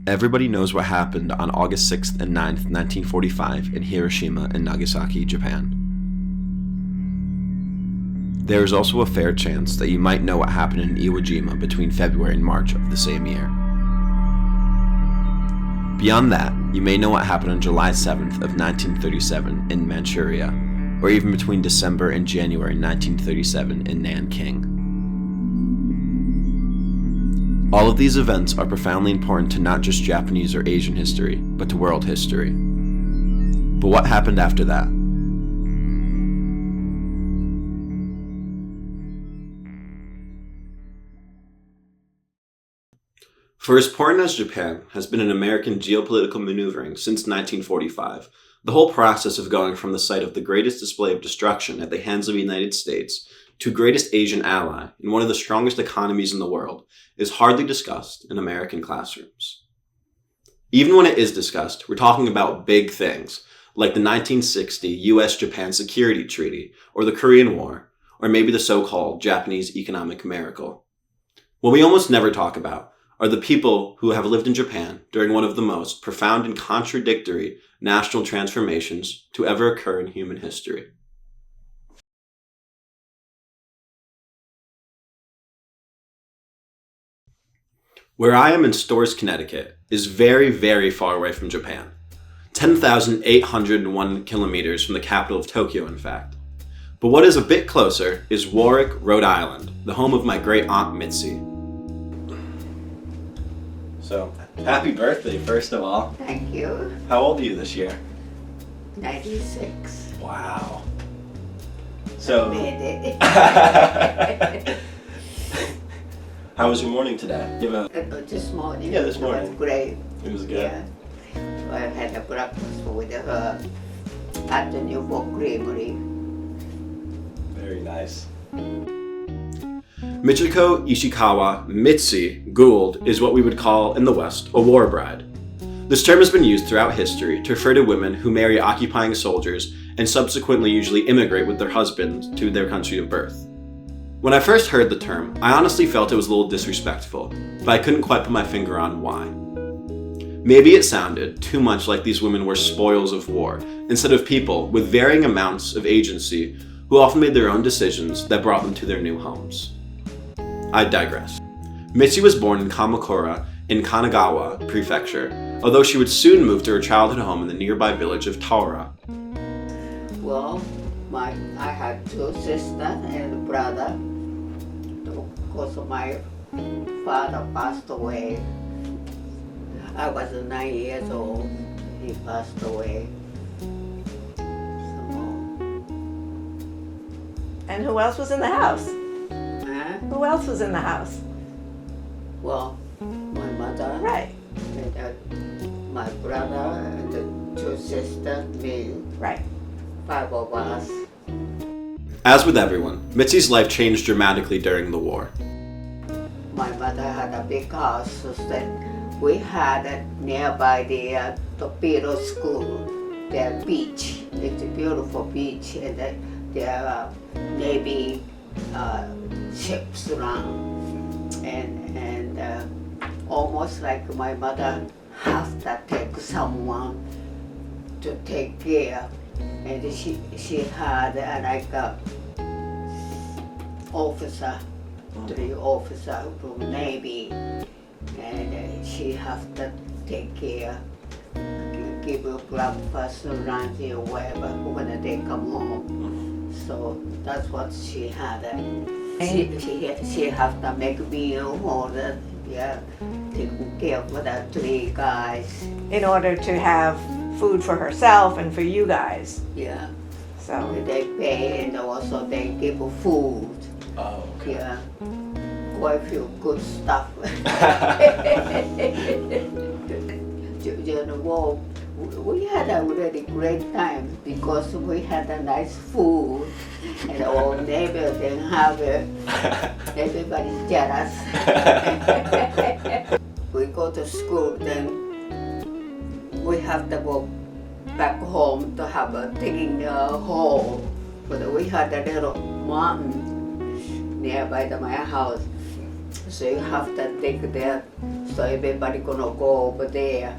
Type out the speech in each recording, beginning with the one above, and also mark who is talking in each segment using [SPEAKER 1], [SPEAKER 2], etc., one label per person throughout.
[SPEAKER 1] Everybody knows what happened on August 6th and 9th, 1945 in Hiroshima and Nagasaki, Japan. There is also a fair chance that you might know what happened in Iwo Jima between February and March of the same year. Beyond that, you may know what happened on July 7th of 1937 in Manchuria, or even between December and January 1937 in Nanking. All of these events are profoundly important to not just Japanese or Asian history, but to world history. But what happened after that? For as important as Japan has been in American geopolitical maneuvering since 1945, the whole process of going from the site of the greatest display of destruction at the hands of the United States to greatest Asian ally in one of the strongest economies in the world is hardly discussed in American classrooms. Even when it is discussed, we're talking about big things, like the 1960 US-Japan Security Treaty, or the Korean War, or maybe the so-called Japanese economic miracle. What we almost never talk about are the people who have lived in Japan during one of the most profound and contradictory national transformations to ever occur in human history. Where I am in Storrs, Connecticut, is very, very far away from Japan. 10,801 kilometers from the capital of Tokyo, in fact. But what is a bit closer is Warwick, Rhode Island, the home of my great aunt Mitzi. So, happy birthday, first of all.
[SPEAKER 2] Thank you.
[SPEAKER 1] How old are you this year?
[SPEAKER 2] 96.
[SPEAKER 1] Wow. So,
[SPEAKER 2] Made it.
[SPEAKER 1] how was your morning today?
[SPEAKER 2] This morning.
[SPEAKER 1] Yeah, this morning.
[SPEAKER 2] It was great.
[SPEAKER 1] It was good.
[SPEAKER 2] Yeah. So I had a breakfast with her at the Newport Creamery.
[SPEAKER 1] Very nice. Michiko Ishikawa Mitzi Gould is what we would call, in the West, a war bride. This term has been used throughout history to refer to women who marry occupying soldiers and subsequently usually immigrate with their husbands to their country of birth. When I first heard the term, I honestly felt it was a little disrespectful, but I couldn't quite put my finger on why. Maybe it sounded too much like these women were spoils of war, instead of people with varying amounts of agency who often made their own decisions that brought them to their new homes. I digress. Mitzi was born in Kamakura in Kanagawa Prefecture, although she would soon move to her childhood home in the nearby village of Taura.
[SPEAKER 2] Well, I had two sisters and a brother. Because my father passed away. I was 9 years old. He passed away. So,
[SPEAKER 3] And who else was in the house? Who else was in the house?
[SPEAKER 2] well, my mother,
[SPEAKER 3] Right,
[SPEAKER 2] and, my brother, and the two sisters, me,
[SPEAKER 3] right.
[SPEAKER 2] 5 of us.
[SPEAKER 1] As with everyone, Mitzi's life changed dramatically during the war.
[SPEAKER 2] My mother had a big house, so that we had it nearby the Torpedo School, their beach. It's a beautiful beach, and there are Navy ships around, and almost like my mother have to take someone to take care, and she had like a officer, 3 officer from Navy, and she have to take care, give her breakfast, lunch, or whatever when they come home. So that's what she had. She have to make meal for the, taking care of the 3 guys.
[SPEAKER 3] In order to have food for herself and for you guys.
[SPEAKER 2] Yeah,
[SPEAKER 3] So,
[SPEAKER 2] they pay and also they give her food.
[SPEAKER 1] Oh,
[SPEAKER 2] Yeah, quite a few good stuff. During the war, we had a really great time because we had a nice food and all neighbors didn't have it. Everybody's jealous. We go to school, then we have to go back home to have a digging hole. But we had a little mountain nearby my house. So you have to dig there. So everybody gonna go over there.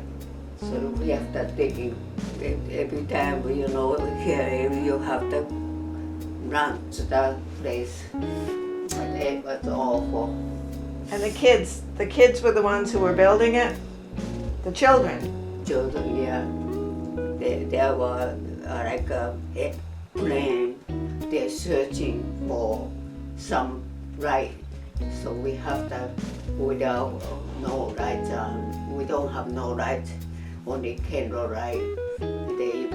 [SPEAKER 2] So we have to dig every time, here you have to run to the place. But it was awful.
[SPEAKER 3] And the kids were the ones who were building it? The children?
[SPEAKER 2] Children, yeah. They were like a plane. They're searching for some right. So we have to, without no rights, we don't have no rights, only candle right. They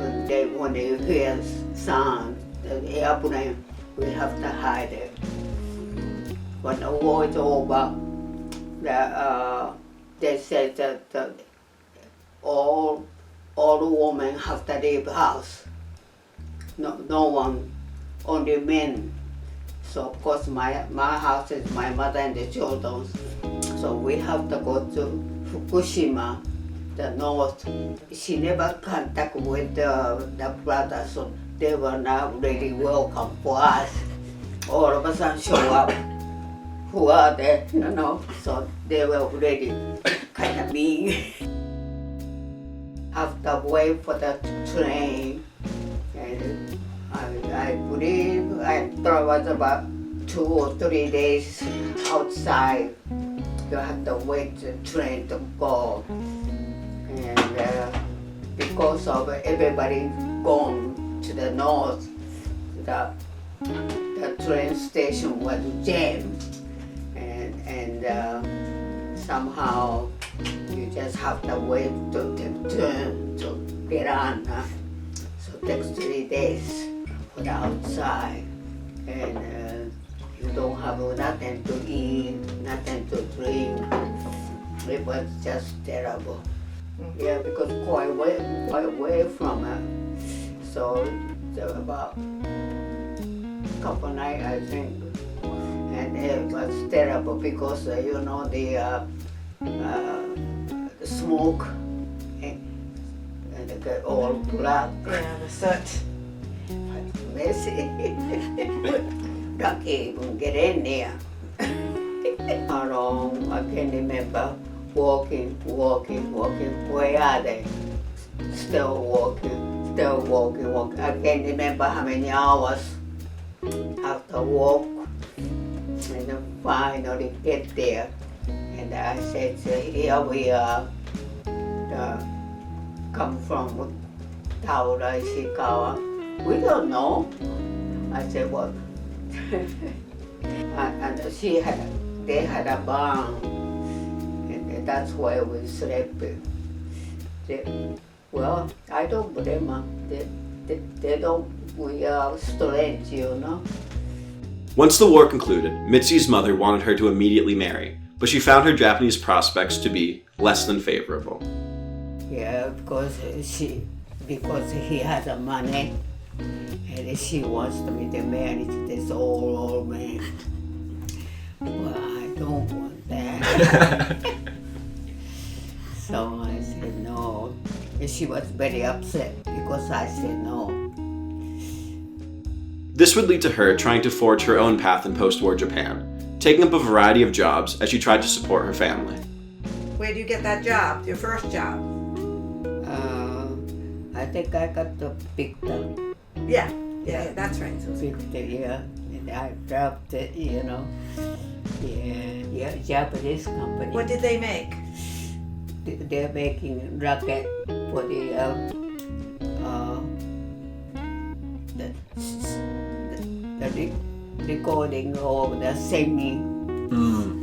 [SPEAKER 2] when they hear sound, the airplane, we have to hide it. When the war is over, they said that all the women have to leave the house. No one, only men. So of course my house is my mother and the children. So we have to go to Fukushima, the north. She never contact with the brothers, so they were not really welcome for us. All of a sudden show up. Who are they? So they were already kind of mean. Have to wait for the train, and I believe I thought it was about 2 or 3 days outside. You have to wait for the train to go, and because of everybody gone to the north, the train station was jammed, and somehow you just have to wait to take turn to get on. So it takes 3 days for the outside, and you don't have nothing to eat, nothing to drink. It was just terrible. Yeah, because quite away from it. So about a couple nights, I think, and it was terrible because the smoke and it got all black.
[SPEAKER 3] Yeah, the soot.
[SPEAKER 2] Messy. Can't even get in there. How long I can remember walking. Where are they? Still walking. I can't remember how many hours after walk, and then finally get there. And I said, here we are. Come from Taura, Ishikawa. We don't know. I said, what? And they had a barn, and that's where we slept. Well, I don't blame them. They don't, we are strange,
[SPEAKER 1] Once the war concluded, Mitzi's mother wanted her to immediately marry, but she found her Japanese prospects to be less than favorable.
[SPEAKER 2] Yeah, because he had the money, and she wants me to marry this old man. Well, I don't want that. So I said no. And she was very upset because I said no.
[SPEAKER 1] This would lead to her trying to forge her own path in post-war Japan, taking up a variety of jobs as she tried to support her family.
[SPEAKER 3] Where do you get that job, your first job?
[SPEAKER 2] I think I got the picture.
[SPEAKER 3] Yeah, that's right.
[SPEAKER 2] Picture, yeah. And I dropped it, Yeah, Japanese company.
[SPEAKER 3] What did they make?
[SPEAKER 2] They're making rocket for the recording of the singing.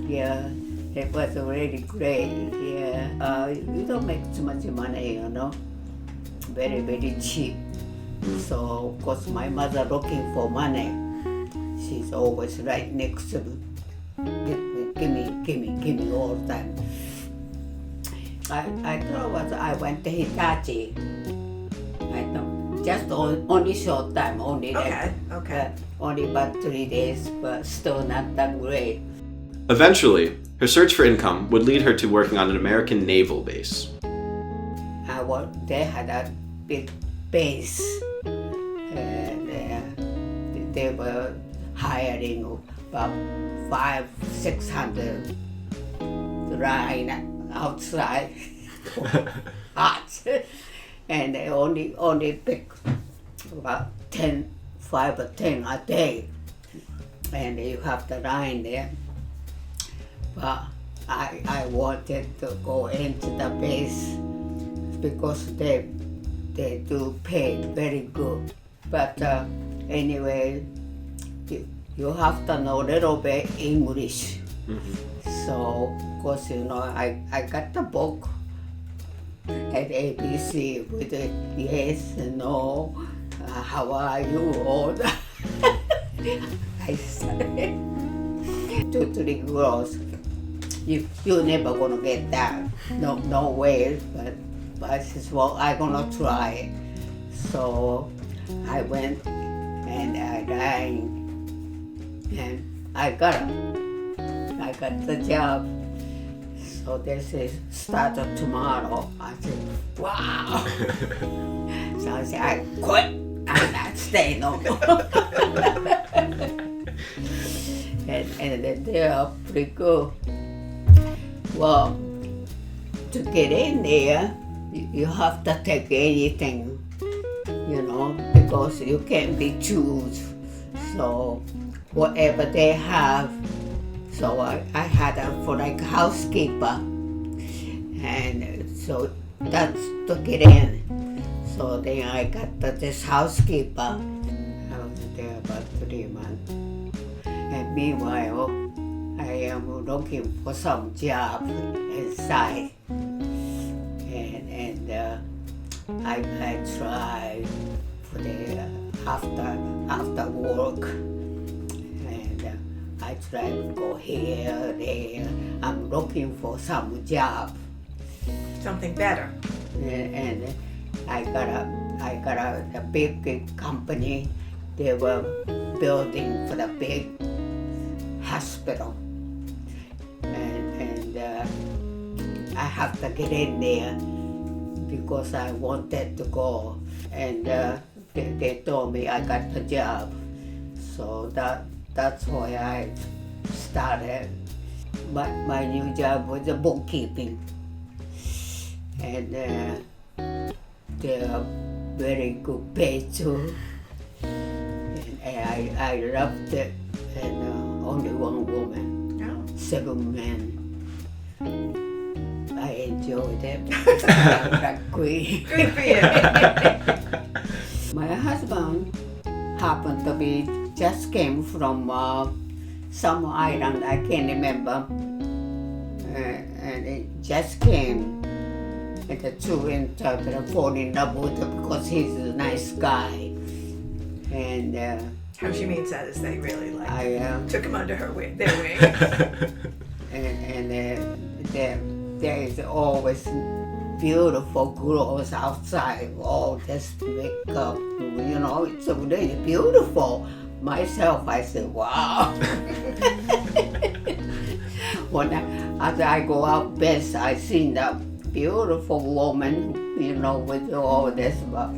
[SPEAKER 2] Yeah, it was really great. Yeah, you don't make too much money, Very, very cheap. So, of course, my mother looking for money. She's always right next to me. Give me all the time. I thought I went to Hitachi. I know, just only short time, only
[SPEAKER 3] Okay.
[SPEAKER 2] Only about 3 days, but still not that great.
[SPEAKER 1] Eventually, her search for income would lead her to working on an American naval base.
[SPEAKER 2] They had a big base, and they were hiring about 500-600 line outside, hot, and they only pick about 5 or 10 a day, and you have the line there. But I wanted to go into the base because they do pay very good. But anyway, you have to know a little bit English. So, of course, I got the book at ABC with the yes and no, how are you, all that. I said, 2, 3 girls, you're never gonna get that. No way, but I said, well, I'm gonna try. So I went and I rang, and I got the job. So they said, start tomorrow. I said, wow. So I said, I quit. I'm not staying no more. and they are pretty good. Well, to get in there, you have to take anything, because you can't be choose. So whatever they have. So I had for like housekeeper, and so that's to get in. So then I got this housekeeper. I was there about 3 months. And meanwhile, I am looking for some job inside. And I tried for the after work. I try to go here, there. I'm looking for some job.
[SPEAKER 3] Something better.
[SPEAKER 2] And I got a big company. They were building for the big hospital, and I have to get in there because I wanted to go. And they told me I got the job, so that's why I started. My new job was the bookkeeping, and they're very good pay too. And I loved it, and only one woman, 7 men. I enjoyed it. I'm like queen.
[SPEAKER 3] Good for you.
[SPEAKER 2] My husband happened to be just came from some island, I can't remember, and it just came, and the two interpreter fall in love with him because he's a nice guy. And
[SPEAKER 3] How she means that is they really took him under their wing.
[SPEAKER 2] and there is always beautiful girls outside, all this makeup, it's really beautiful. Myself, I said, wow. As I go out best, I seen that beautiful woman, with all this. But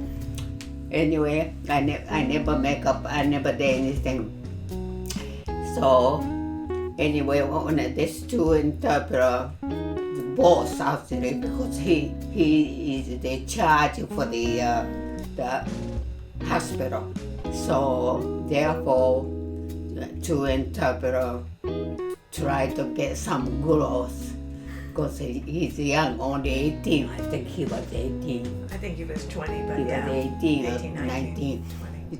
[SPEAKER 2] anyway, I never make up, I never did anything. So anyway, when this two interpreter, the boss actually, because he is the charge for the hospital. So therefore, two interpreter try to get some girls because he's young, only 18. I think he was 18.
[SPEAKER 3] I think he was 20, but
[SPEAKER 2] He was 18 or 19.
[SPEAKER 3] 20.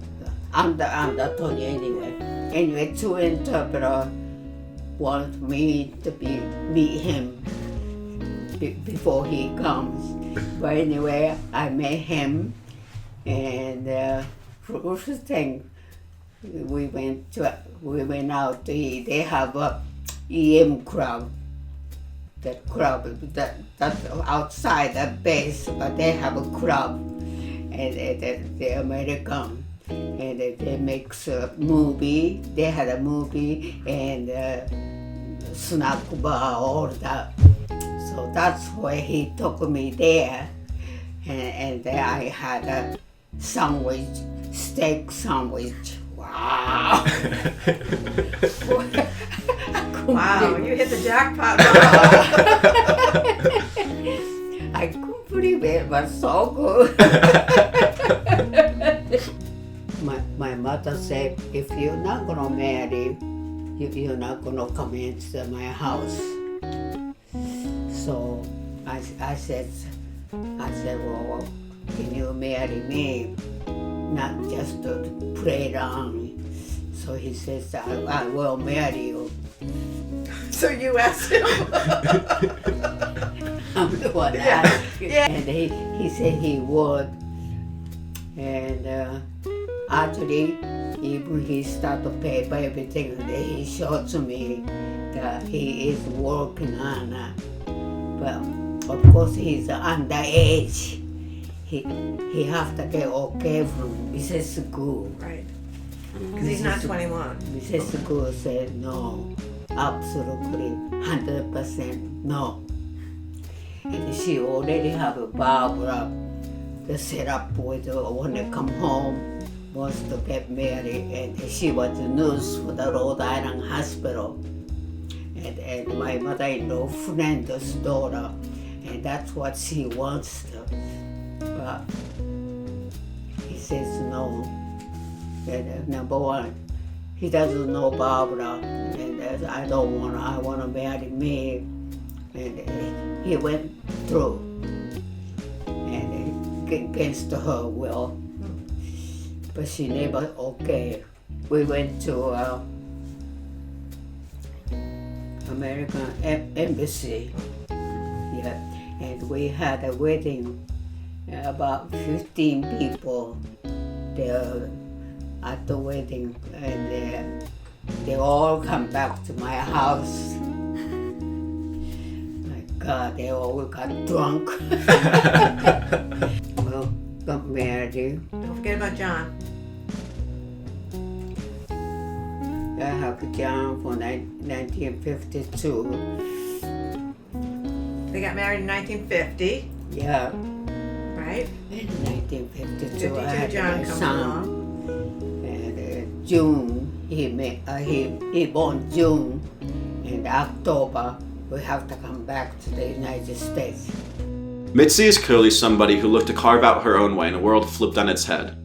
[SPEAKER 2] Under 20 anyway. Anyway, two interpreter want me to meet him before he comes. But anyway, I met him, and first thing we went out to eat. They have a EM crab. That crab that's outside the base, but they have a crab, and the American, and they make a movie. They had a movie and snack bar, all that. So that's why he took me there, and there I had a sandwich, steak sandwich. Wow!
[SPEAKER 3] Wow, you hit the jackpot.
[SPEAKER 2] I couldn't believe it was so good. my mother said, if you're not gonna marry, you're not gonna come into my house. So I said, well, can you marry me? Not just to play around. So he says, I will marry you.
[SPEAKER 3] So you asked him.
[SPEAKER 2] I'm the one asking.
[SPEAKER 3] Yeah.
[SPEAKER 2] And he said he would. And actually, even he started to pay for everything that he showed to me that he is working on. But of course, he's underage. He have to get okay from Mrs. School.
[SPEAKER 3] Right. Because he's not 21.
[SPEAKER 2] Mrs. School said no, absolutely, 100% no. And she already have a Barbara to set up with her when they come home, wants to get married, and she was a nurse for the Rhode Island Hospital. And my mother-in-law friend's daughter, and that's what she wants to. But he says no. And number one, he doesn't know Barbara, and I want to marry me. And he went through, and against her will, but she never okay. We went to American Embassy, yeah, and we had a wedding, about 15 people there at the wedding, and they all come back to my house. My God, they all got drunk. Well, got married.
[SPEAKER 3] Don't forget about John.
[SPEAKER 2] I have John for 1952.
[SPEAKER 3] They got married in 1950,
[SPEAKER 2] Yeah,
[SPEAKER 3] right?
[SPEAKER 2] in 1952 I
[SPEAKER 3] 52,
[SPEAKER 2] had
[SPEAKER 3] John
[SPEAKER 2] my
[SPEAKER 3] comes
[SPEAKER 2] son.
[SPEAKER 3] along.
[SPEAKER 2] And June, he born June, and October we have to come back to the United States.
[SPEAKER 1] Mitzi is clearly somebody who looked to carve out her own way in a world flipped on its head.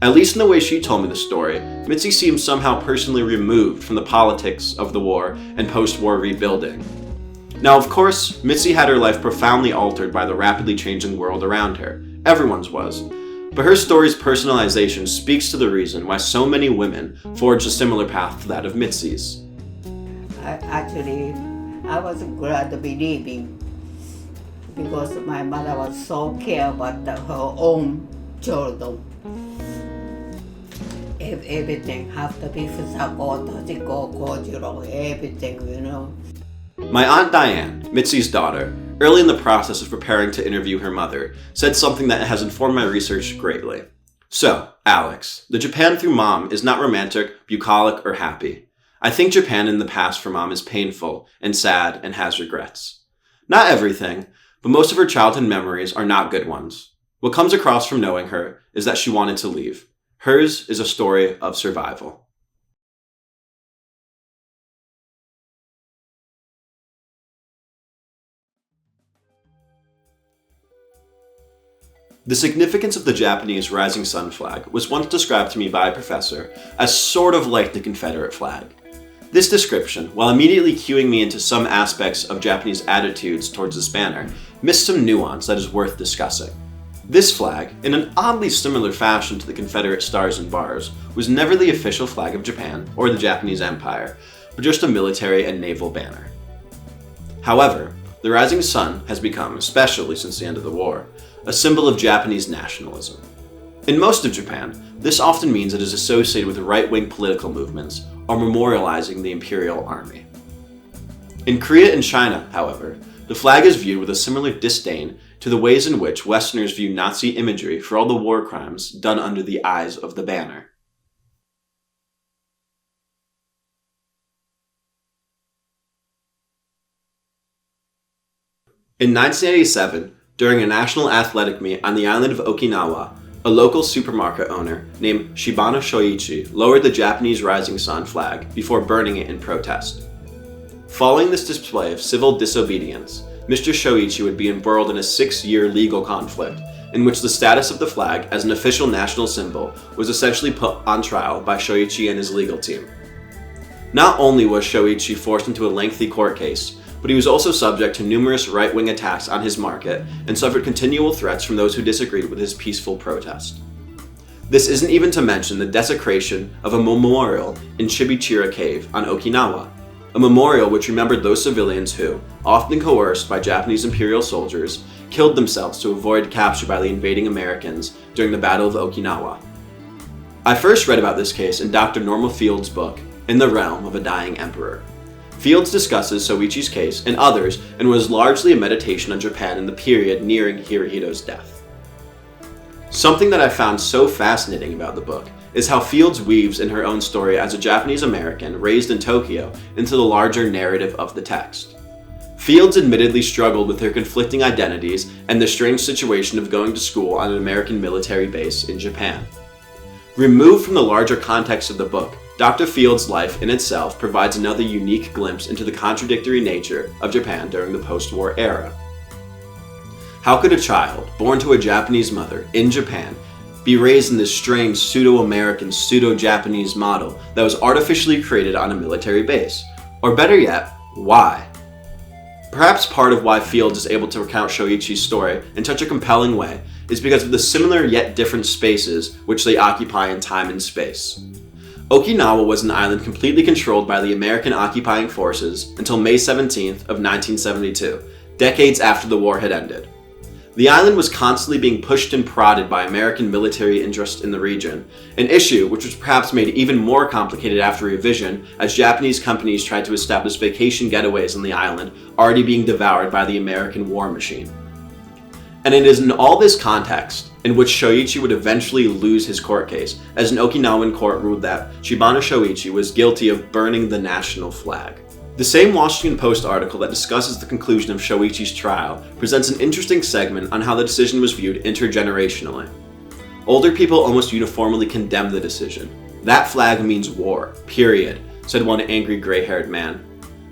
[SPEAKER 1] At least in the way she told me the story, Mitzi seems somehow personally removed from the politics of the war and post-war rebuilding. Now, of course, Mitzi had her life profoundly altered by the rapidly changing world around her. Everyone's was. But her story's personalization speaks to the reason why so many women forged a similar path to that of Mitzi's.
[SPEAKER 2] I was glad to be leaving because my mother was so care about her own children. Everything have to be psychological, everything, you know.
[SPEAKER 1] My Aunt Diane, Mitzi's daughter, early in the process of preparing to interview her mother, said something that has informed my research greatly. So, Alex, the Japan through Mom is not romantic, bucolic, or happy. I think Japan in the past for Mom is painful and sad and has regrets. Not everything, but most of her childhood memories are not good ones. What comes across from knowing her is that she wanted to leave. Hers is a story of survival. The significance of the Japanese rising sun flag was once described to me by a professor as sort of like the Confederate flag. This description, while immediately cueing me into some aspects of Japanese attitudes towards this banner, missed some nuance that is worth discussing. This flag, in an oddly similar fashion to the Confederate stars and bars, was never the official flag of Japan or the Japanese Empire, but just a military and naval banner. However, the rising sun has become, especially since the end of the war, a symbol of Japanese nationalism. In most of Japan, this often means it is associated with right-wing political movements or memorializing the imperial army. In Korea and China, however, the flag is viewed with a similar disdain to the ways in which Westerners view Nazi imagery for all the war crimes done under the eyes of the banner. In 1987, during a national athletic meet on the island of Okinawa, a local supermarket owner named Shibano Shoichi lowered the Japanese rising sun flag before burning it in protest. Following this display of civil disobedience, Mr. Shoichi would be embroiled in a 6-year legal conflict in which the status of the flag as an official national symbol was essentially put on trial by Shoichi and his legal team. Not only was Shoichi forced into a lengthy court case, but he was also subject to numerous right-wing attacks on his market and suffered continual threats from those who disagreed with his peaceful protest. This isn't even to mention the desecration of a memorial in Chibichira Cave on Okinawa, a memorial which remembered those civilians who, often coerced by Japanese imperial soldiers, killed themselves to avoid capture by the invading Americans during the Battle of Okinawa. I first read about this case in Dr. Norma Fields' book, In the Realm of a Dying Emperor. Fields discusses Soichi's case and others and was largely a meditation on Japan in the period nearing Hirohito's death. Something that I found so fascinating about the book is how Fields weaves in her own story as a Japanese American raised in Tokyo into the larger narrative of the text. Fields admittedly struggled with her conflicting identities and the strange situation of going to school on an American military base in Japan. Removed from the larger context of the book, Dr. Fields' life in itself provides another unique glimpse into the contradictory nature of Japan during the post-war era. How could a child, born to a Japanese mother in Japan, be raised in this strange pseudo-American, pseudo-Japanese model that was artificially created on a military base? Or better yet, why? Perhaps part of why Fields is able to recount Shoichi's story in such a compelling way is because of the similar yet different spaces which they occupy in time and space. Okinawa was an island completely controlled by the American occupying forces until May 17th of 1972, decades after the war had ended. The island was constantly being pushed and prodded by American military interest in the region, an issue which was perhaps made even more complicated after revision as Japanese companies tried to establish vacation getaways on the island, already being devoured by the American war machine. And it is in all this context in which Shoichi would eventually lose his court case, as an Okinawan court ruled that Shibano Shoichi was guilty of burning the national flag. The same Washington Post article that discusses the conclusion of Shoichi's trial presents an interesting segment on how the decision was viewed intergenerationally. Older people almost uniformly condemned the decision. That flag means war, period, said one angry gray-haired man.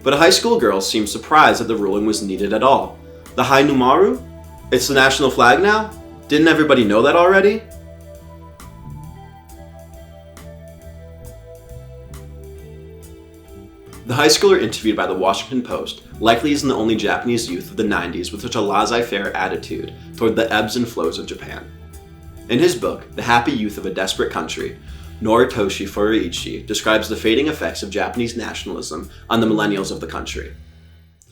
[SPEAKER 1] But a high school girl seemed surprised that the ruling was needed at all. The Hainumaru? It's the national flag now? Didn't everybody know that already? The high schooler interviewed by the Washington Post likely isn't the only Japanese youth of the 90s with such a laissez-faire attitude toward the ebbs and flows of Japan. In his book, The Happy Youth of a Desperate Country, Noritoshi Furuichi describes the fading effects of Japanese nationalism on the millennials of the country.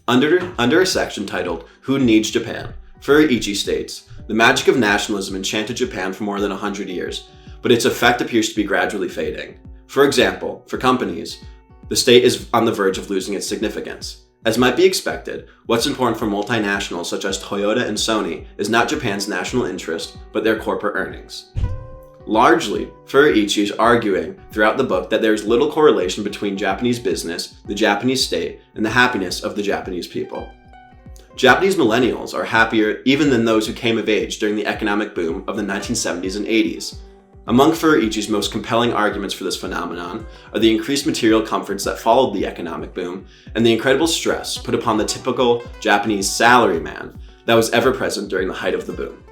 [SPEAKER 1] Under a section titled, Who Needs Japan?, Furuichi states, the magic of nationalism enchanted Japan for more than 100 years, but its effect appears to be gradually fading. For example, for companies, the state is on the verge of losing its significance. As might be expected, what's important for multinationals such as Toyota and Sony is not Japan's national interest, but their corporate earnings. Largely, Furuichi is arguing throughout the book that there is little correlation between Japanese business, the Japanese state, and the happiness of the Japanese people. Japanese millennials are happier even than those who came of age during the economic boom of the 1970s and 80s. Among Furuichi's most compelling arguments for this phenomenon are the increased material comforts that followed the economic boom and the incredible stress put upon the typical Japanese salaryman that was ever present during the height of the boom.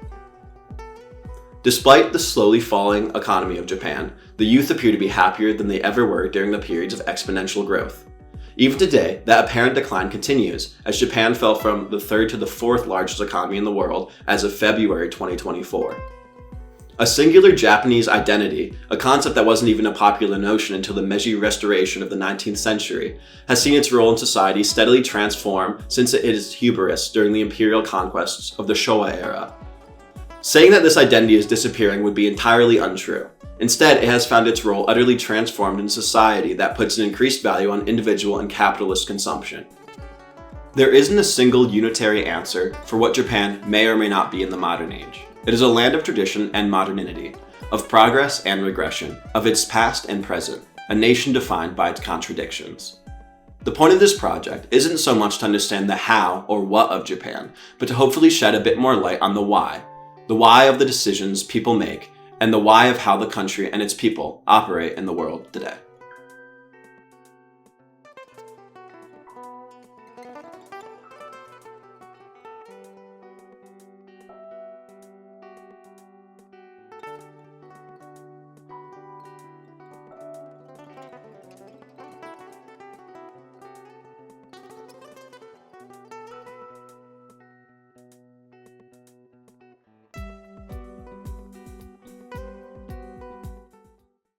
[SPEAKER 1] Despite the slowly falling economy of Japan, the youth appear to be happier than they ever were during the periods of exponential growth. Even today, that apparent decline continues, as Japan fell from the third to the fourth largest economy in the world as of February 2024. A singular Japanese identity, a concept that wasn't even a popular notion until the Meiji Restoration of the 19th century, has seen its role in society steadily transform since its hubris during the imperial conquests of the Showa era. Saying that this identity is disappearing would be entirely untrue. Instead, it has found its role utterly transformed in a society that puts an increased value on individual and capitalist consumption. There isn't a single unitary answer for what Japan may or may not be in the modern age. It is a land of tradition and modernity, of progress and regression, of its past and present, a nation defined by its contradictions. The point of this project isn't so much to understand the how or what of Japan, but to hopefully shed a bit more light on the why of the decisions people make, and the why of how the country and its people operate in the world today.